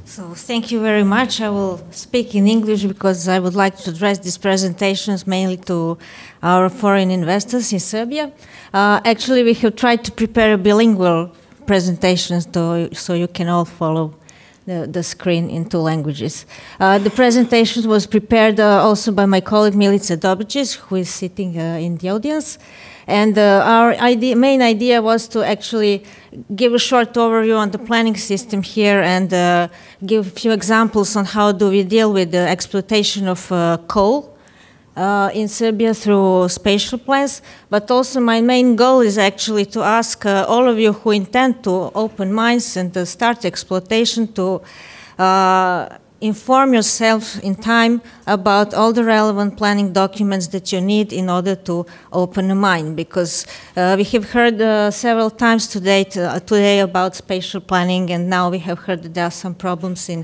So thank you very much. I will speak in English because I would like to address these presentations mainly to our foreign investors in Serbia. Actually, we have tried to prepare a bilingual presentation so you can all follow the screen in two languages. The presentation was prepared also by my colleague Milica Dobričić, who is sitting in the audience. And our main idea was to actually give a short overview on the planning system here and give a few examples on how do we deal with the exploitation of coal in Serbia through spatial plans. But also my main goal is actually to ask all of you who intend to open mines and to start exploitation to inform yourself in time about all the relevant planning documents that you need in order to open a mine, because we have heard several times today about spatial planning, and now we have heard that there are some problems in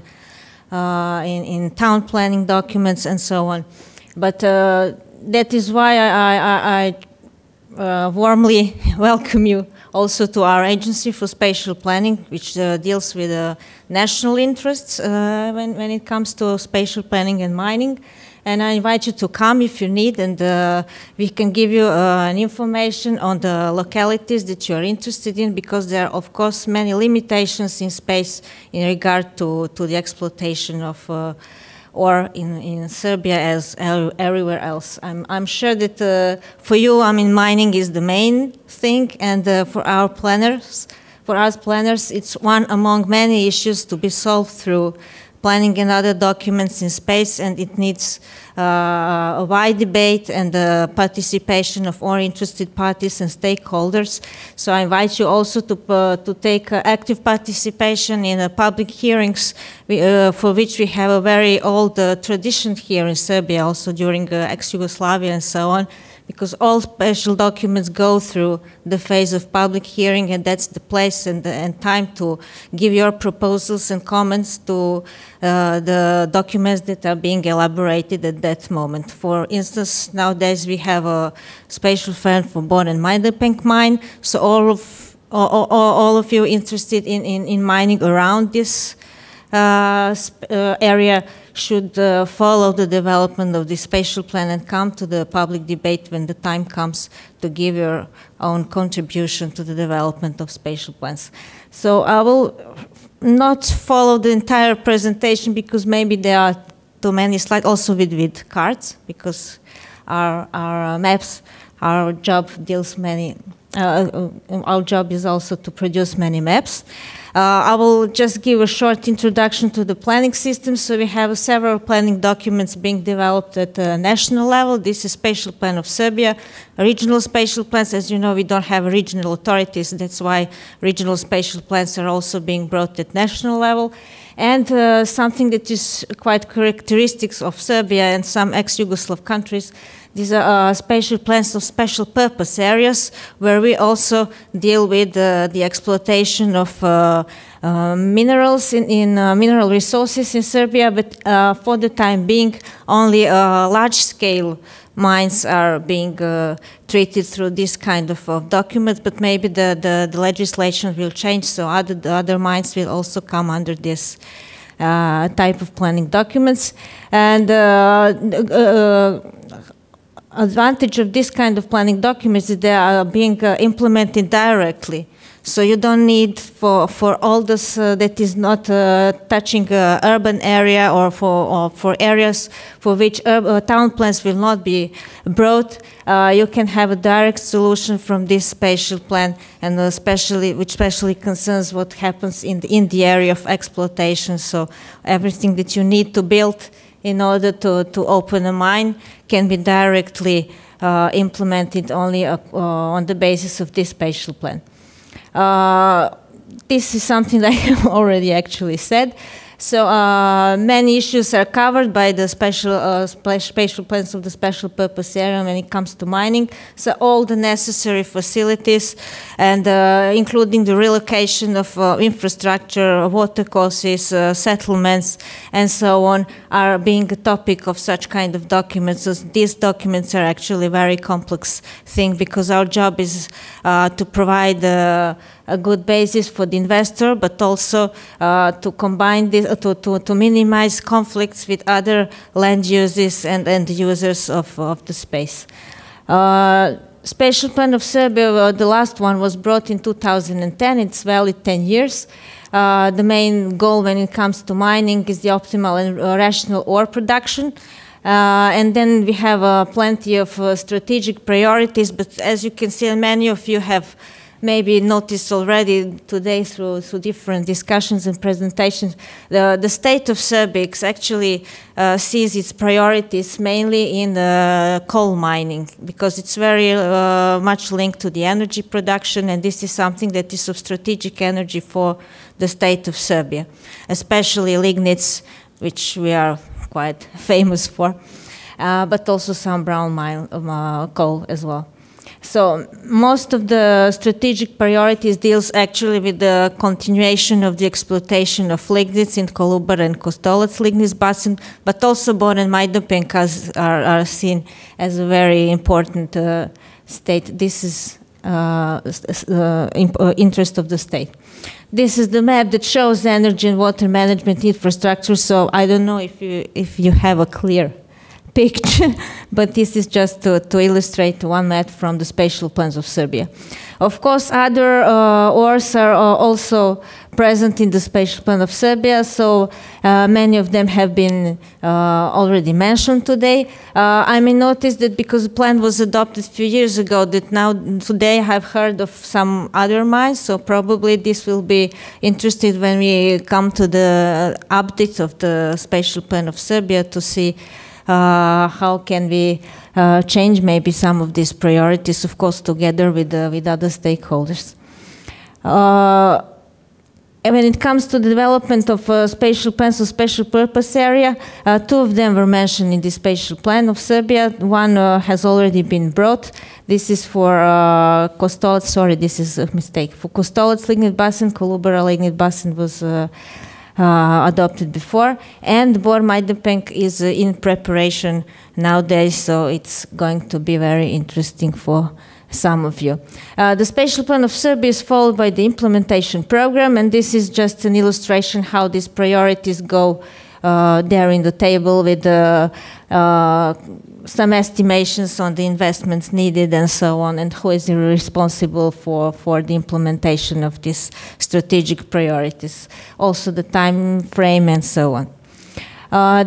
town planning documents and so on. But that is why I warmly welcome you also to our Agency for Spatial Planning, which deals with national interests when it comes to spatial planning and mining. And I invite you to come if you need, and we can give you an information on the localities that you are interested in, because there are, of course, many limitations in space in regard to the exploitation of or in Serbia as everywhere else. I'm sure that for you, mining is the main thing, and for us planners, it's one among many issues to be solved through planning and other documents in space, and it needs a wide debate and the participation of all interested parties and stakeholders. So I invite you also to take active participation in public hearings, for which we have a very old tradition here in Serbia, also during ex-Yugoslavia and so on, because all special documents go through the phase of public hearing, and that's the place and time to give your proposals and comments to the documents that are being elaborated at that moment. For instance, nowadays we have a spatial plan for Bon and Majdanpek mine, so all of you interested in mining around this area should follow the development of the spatial plan and come to the public debate when the time comes to give your own contribution to the development of spatial plans. So I will not follow the entire presentation because maybe there are too many slides, also with cards, because our maps, our job deals many. Our job is also to produce many maps. I will just give a short introduction to the planning system. So we have several planning documents being developed at the national level. This is Spatial Plan of Serbia. Regional spatial plans, as you know, we don't have regional authorities. That's why regional spatial plans are also being brought at national level. And something that is quite characteristic of Serbia and some ex-Yugoslav countries, these are spatial plans of special purpose areas, where we also deal with the exploitation of minerals in mineral resources in Serbia, but for the time being, only large-scale mines are being treated through this kind of documents, but maybe the legislation will change, so other mines will also come under this type of planning documents. And advantage of this kind of planning documents is they are being implemented directly. So you don't need for all this that is not touching urban area or for areas for which town plans will not be brought. You can have a direct solution from this spatial plan, and which especially concerns what happens in the area of exploitation. So everything that you need to build in order to open a mine can be directly implemented only on the basis of this spatial plan. This is something that I have already actually said. So many issues are covered by the spatial plans of the special purpose area when it comes to mining. So all the necessary facilities, and including the relocation of infrastructure, water courses, settlements, and so on, are being a topic of such kind of documents. So these documents are actually a very complex thing, because our job is to provide a good basis for the investor, but also to combine this, to minimize conflicts with other land uses and end users of the space. Spatial Plan of Serbia, the last one was brought in 2010. It's valid 10 years. The main goal when it comes to mining is the optimal and rational ore production. And then we have plenty of strategic priorities, but as you can see, and many of you have maybe noticed already today through different discussions and presentations, the state of Serbia actually sees its priorities mainly in the coal mining, because it's very much linked to the energy production, and this is something that is of strategic energy for the state of Serbia, especially lignites, which we are quite famous for, but also some brown coal as well. So most of the strategic priorities deals actually with the continuation of the exploitation of lignites in Kolubar and Kostolac lignite basin, but also Bor and Majdanpek are seen as a very important state. This is interest of the state. This is the map that shows energy and water management infrastructure. So I don't know if you have a clear picture, but this is just to illustrate one map from the spatial plans of Serbia. Of course, other ores are also present in the spatial plan of Serbia, so many of them have been already mentioned today. I may notice that because the plan was adopted a few years ago, that now today I have heard of some other mines, so probably this will be interesting when we come to the update of the spatial plan of Serbia to see how can we change maybe some of these priorities, of course, together with other stakeholders. And when it comes to the development of spatial plans of special purpose area, two of them were mentioned in the spatial plan of Serbia. One has already been brought. This is for Kostolac, sorry, this is a mistake. For Kostolac lignite basin, Kolubara lignite basin was adopted before, and Bor Majdanpek is in preparation nowadays, so it's going to be very interesting for some of you. The spatial plan of Serbia is followed by the implementation program, and this is just an illustration how these priorities go there in the table with some estimations on the investments needed and so on, and who is responsible for the implementation of these strategic priorities, also the time frame and so on.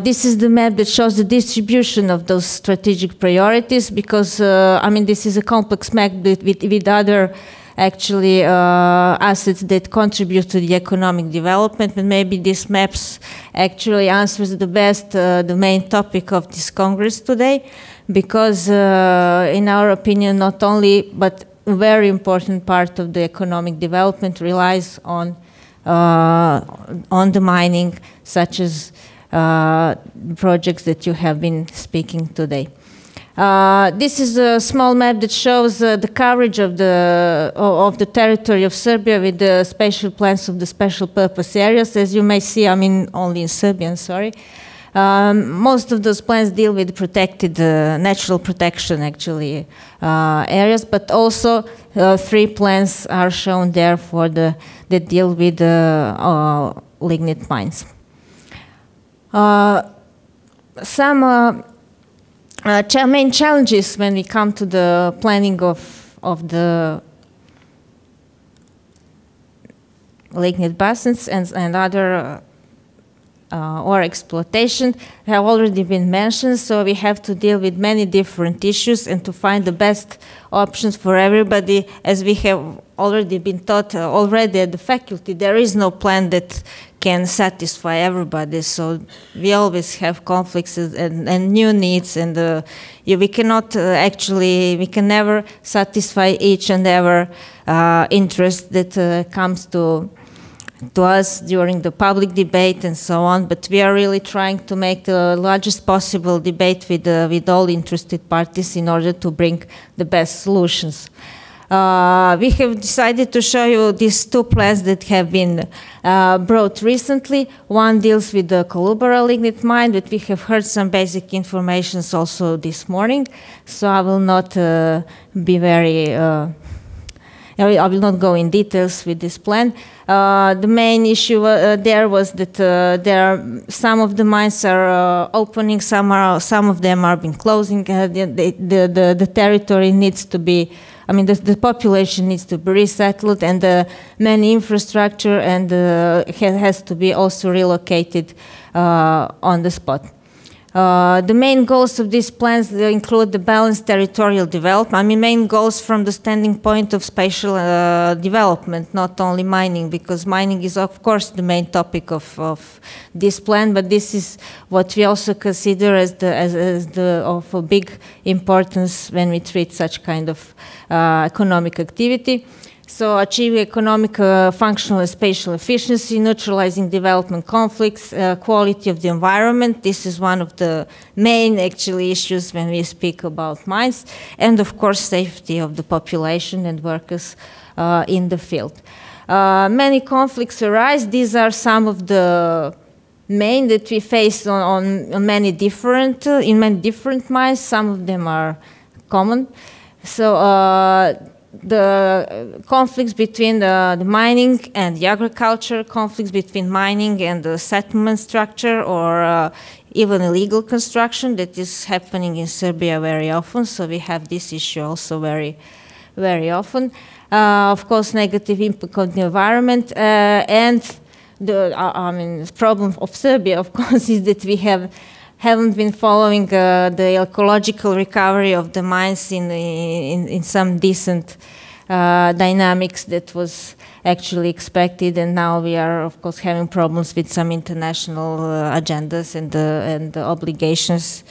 This is the map that shows the distribution of those strategic priorities, because I mean, this is a complex map with other actually assets that contribute to the economic development, and maybe these maps actually answers the best the main topic of this Congress today, because in our opinion, not only, but a very important part of the economic development relies on the mining, such as projects that you have been speaking today. This is a small map that shows the coverage of the territory of Serbia with the spatial plans of the special purpose areas. As you may see, I mean only in Serbian, sorry. Most of those plans deal with protected, natural protection actually areas, but also 3 plans are shown there for that deal with lignite mines. Some main challenges when we come to the planning of the lignite basins and other ore exploitation have already been mentioned, so we have to deal with many different issues and to find the best options for everybody. As we have already been taught already at the faculty, there is no plan that can satisfy everybody, so we always have conflicts and new needs, and we cannot we can never satisfy each and every interest that comes to us during the public debate and so on, but we are really trying to make the largest possible debate with all interested parties in order to bring the best solutions. We have decided to show you these 2 plans that have been brought recently. One deals with the Kolubara lignite mine, but we have heard some basic information also this morning, so I will not be very I will not go in details with this plan. The main issue there was that some of the mines are opening, some of them are been closing. The territory needs to be, I mean, the population needs to be resettled, and many infrastructure and has to be also relocated on the spot. The main goals of these plans include the balanced territorial development. I mean, main goals from the standing point of spatial development, not only mining, because mining is, of course, the main topic of this plan, but this is what we also consider as of a big importance when we treat such kind of economic activity. So achieving economic, functional and spatial efficiency, neutralizing development conflicts, quality of the environment. This is one of the main actually issues when we speak about mines. And of course, safety of the population and workers in the field. Many conflicts arise. These are some of the main that we face on many different, in many different mines. Some of them are common. So the conflicts between the mining and the agriculture, conflicts between mining and the settlement structure, or even illegal construction that is happening in Serbia very often. So we have this issue also very, very often. Of course, negative impact on the environment, and the problem of Serbia, of course, is that we haven't been following the ecological recovery of the mines in some decent dynamics that was actually expected, and now we are, of course, having problems with some international agendas and the obligations.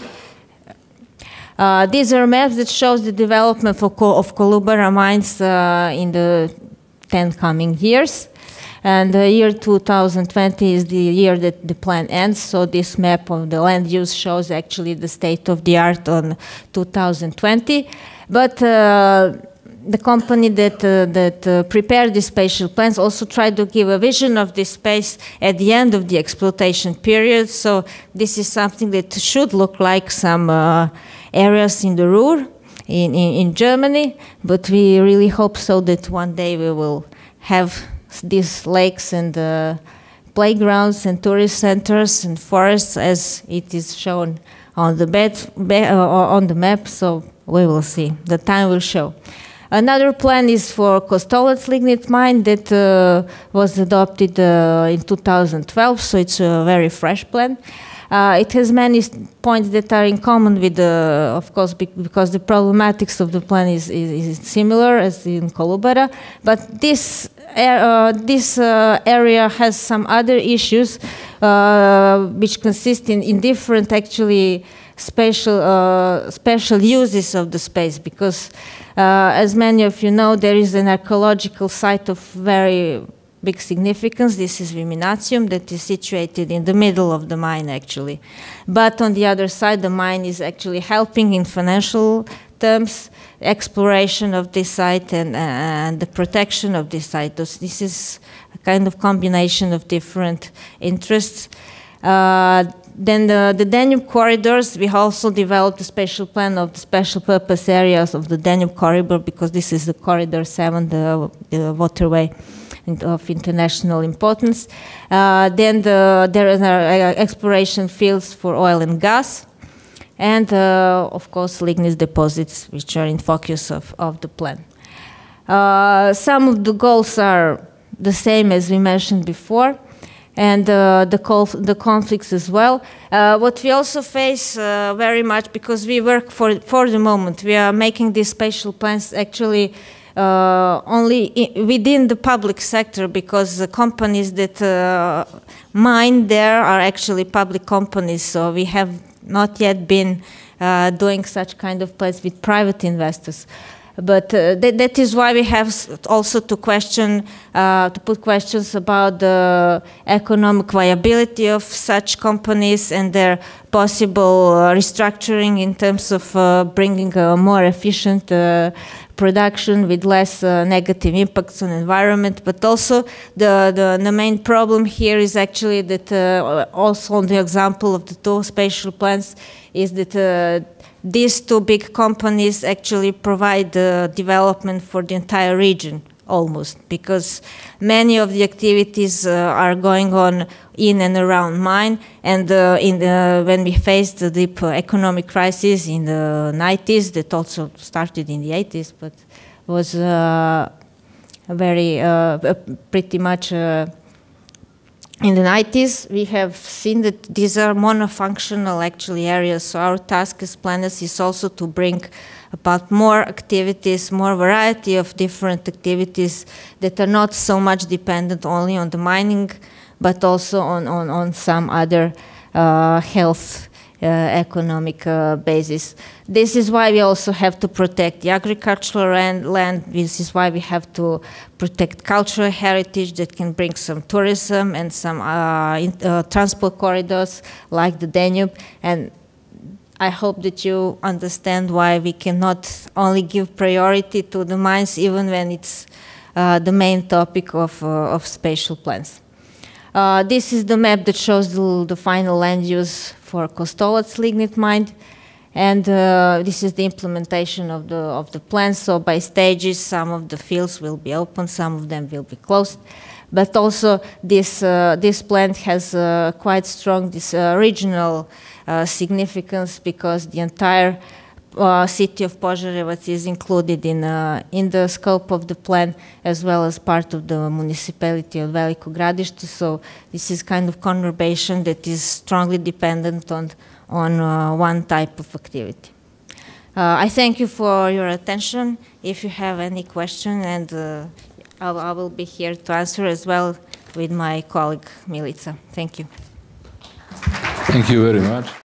These are maps that shows the development of Kolubara mines in the 10 coming years. And the year 2020 is the year that the plan ends. So this map of the land use shows actually the state of the art on 2020. But the company that prepared the spatial plans also tried to give a vision of this space at the end of the exploitation period. So this is something that should look like some areas in the Ruhr in Germany. But we really hope so that one day we will have these lakes and playgrounds and tourist centers and forests as it is shown on the map. So we will see. The time will show. Another plan is for Kostolac lignite mine that was adopted in 2012. So it's a very fresh plan. It has many points that are in common with of course, because the problematics of the plan is similar as in Kolubara. But this area has some other issues which consist in different actually special uses of the space, because as many of you know, there is an archaeological site of very big significance. This is Viminacium that is situated in the middle of the mine actually. But on the other side, the mine is actually helping in financial terms, exploration of this site and the protection of this site. This is a kind of combination of different interests. Then the Danube corridors, we also developed a special plan of the special purpose areas of the Danube corridor, because this is the corridor 7, the waterway of international importance. Then there are exploration fields for oil and gas, and of course lignite deposits, which are in focus of the plan. Some of the goals are the same as we mentioned before, and the conflicts as well. What we also face very much, because we work for the moment, we are making these spatial plans actually only within the public sector, because the companies that mine there are actually public companies, so we have not yet been doing such kind of plans with private investors. But that is why we have also to put questions about the economic viability of such companies and their possible restructuring in terms of bringing a more efficient production with less negative impacts on the environment. But also the main problem here is actually that also on the example of the two spatial plans is that these two big companies actually provide the development for the entire region almost, because many of the activities are going on in and around mine, and when we faced the deep economic crisis in the 90s, that also started in the 80s, but was pretty much in the 90s, we have seen that these are monofunctional actually areas. So our task as planners is also to bring about more activities, more variety of different activities that are not so much dependent only on the mining, but also on some other health economic basis. This is why we also have to protect the agricultural land. This is why we have to protect cultural heritage that can bring some tourism and some transport corridors like the Danube. And I hope that you understand why we cannot only give priority to the mines even when it's the main topic of spatial plans. This is the map that shows the final land use for Kostolac lignite mine, and this is the implementation of the plan. So by stages, some of the fields will be open, some of them will be closed. But also this plant has quite strong regional significance, because the entire city of Požarevac is included in the scope of the plan, as well as part of the municipality of Veliko Gradište. So this is kind of conurbation that is strongly dependent on one type of activity. I thank you for your attention. If you have any question, and I will be here to answer as well with my colleague Milica. Thank you. Thank you very much.